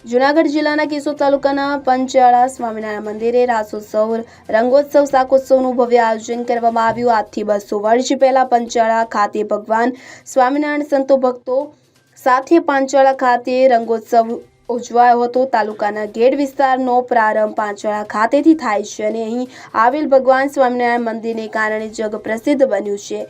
જૂનાગઢ જિલ્લાના કેશોદ તાલુકાના પંચાળા સ્વામિનારાયણ મંદિરે રાસોત્સવ રંગોત્સવ શાકોત્સવનું ભવ્ય આયોજન કરવામાં આવ્યું। આજથી 200 વર્ષ પહેલા પંચાળા ખાતે ભગવાન સ્વામિનારાયણ સંતો ભક્તો સાથે પંચાળા ખાતે રંગોત્સવ ઉજવાયો હતો। તાલુકાના ગેડ વિસ્તારનો પ્રારંભ પાંચાળા ખાતેથી થાય છે અને અહીં આવેલ ભગવાન સ્વામિનારાયણ મંદિરને કારણે જગ પ્રસિદ્ધ બન્યું છે।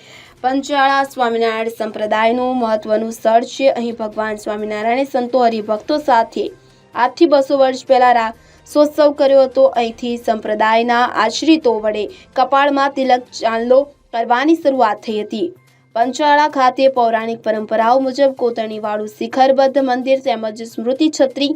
પંચાળા સ્વામિનારાયણ સંપ્રદાયનું મહત્વનું સ્થળ છે। અહીં ભગવાન સ્વામિનારાયણે સંતો હરિભક્તો સાથે આજથી 200 વર્ષ પહેલા રાસોત્સવ કર્યો હતો। અહીંથી સંપ્રદાયના આશ્રિતો વડે કપાળમાં તિલક ચાંદલો કરવાની શરૂઆત થઈ હતી। પંચાળા ખાતે પૌરાણિક પરંપરાઓ મુજબ કોતરણીવાળું શિખરબદ્ધ મંદિર તેમજ સ્મૃતિ છત્રી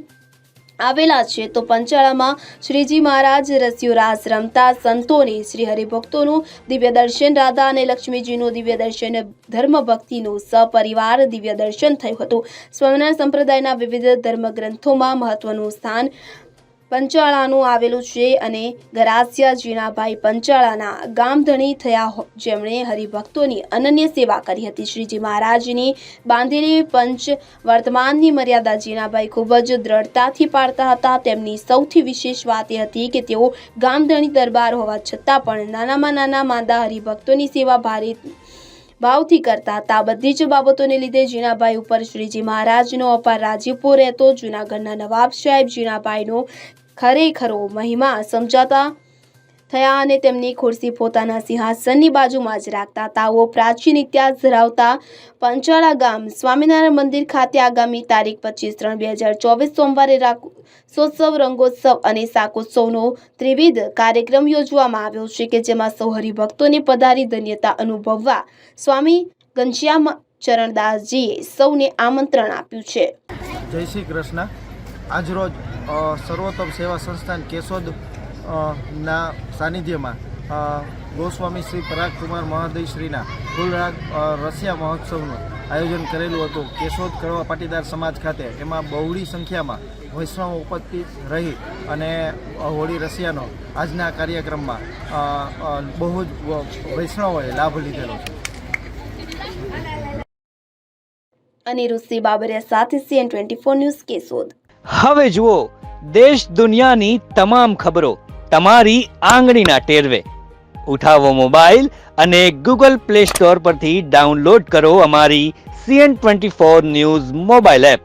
આવેલા છે। તો પંચાળામાં શ્રીજી મહારાજ રસિયો રાસ રમતા સંતોને શ્રી હરિભક્તોનું દિવ્ય દર્શન, રાધા અને લક્ષ્મીજીનું દિવ્ય દર્શન, ધર્મ ભક્તિનું સપરિવાર દિવ્ય દર્શન થયું હતું। સ્વામિનારાયણ સંપ્રદાયના વિવિધ ધર્મગ્રંથોમાં મહત્વનું સ્થાન પંચાળાનું આવેલું છે અને ગરાસિયા જીણાભાઈ પંચાળાના ગામધણી થયા, જેમણે હરિભક્તોની અનન્ય સેવા કરી હતી। શ્રીજી મહારાજની બાંધેલી પંચ વર્તમાનની મર્યાદા જીણાભાઈ ખૂબ જ દ્રઢતાથી પાળતા હતા। તેમની સૌથી વિશેષ વાત એ હતી કે તેઓ ગામધણી દરબાર હોવા છતાં પણ નાનામાં નાના માંદા હરિભક્તોની સેવા ભાવથી કરતા હતા। આ બધી જ બાબતોને લીધે જીણાભાઈ ઉપર શ્રીજી મહારાજનો અપાર રાજીપો રહેતો। જૂનાગઢના નવાબ સાહેબ જીણાભાઈનો ખરેખરો મહિમા સમજાતા થયા અને તેમની ખુરશી પોતાના સિંહાસનની બાજુમાં જ રાખતા હતા। આવો પ્રાચીન ઇતિહાસ ધરાવતા પંચાળા ગામ સ્વામિનારાયણ મંદિર ખાતે આગામી તારીખ 25/3/2024 સોમવારે રાસોત્સવ, રંગોત્સવ અને શાકોત્સવનો ત્રિવિધ કાર્યક્રમ યોજવામાં આવ્યો છે કે જેમાં સૌ હરિભક્તોને પધારી ધન્યતા અનુભવવા સ્વામી ઘનશ્યામ ચરણદાસજીએ સૌને આમંત્રણ આપ્યું છે। જય શ્રી કૃષ્ણ। આજરોજ સર્વોત્તમ સેવા સંસ્થાન કેશોદ ના સાનિધ્યમાં ગોસ્વામી શ્રી પરાગકુમાર મહોદય શ્રીના ફૂલરાગ રસિયા મહોત્સવનું આયોજન કરેલું હતું કેશોદ કડવા પાટીદાર સમાજ ખાતે। એમાં બહોળી સંખ્યામાં વૈષ્ણવ ઉપસ્થિત રહી અને હોળી રસિયાનો આજના કાર્યક્રમમાં બહુ જ વૈષ્ણવોએ લાભ લીધેલો છે। અનિરુદ્ધ બાબરિયા સાથે CN24 ન્યૂઝ કેશોદ। હવે જુઓ દેશ દુનિયાની તમામ ખબરો તમારી આંગળીના ટેરવે। ઉઠાવો મોબાઈલ અને Google Play Store પરથી ડાઉનલોડ કરો અમારી CN24 ન્યૂઝ મોબાઈલ એપ।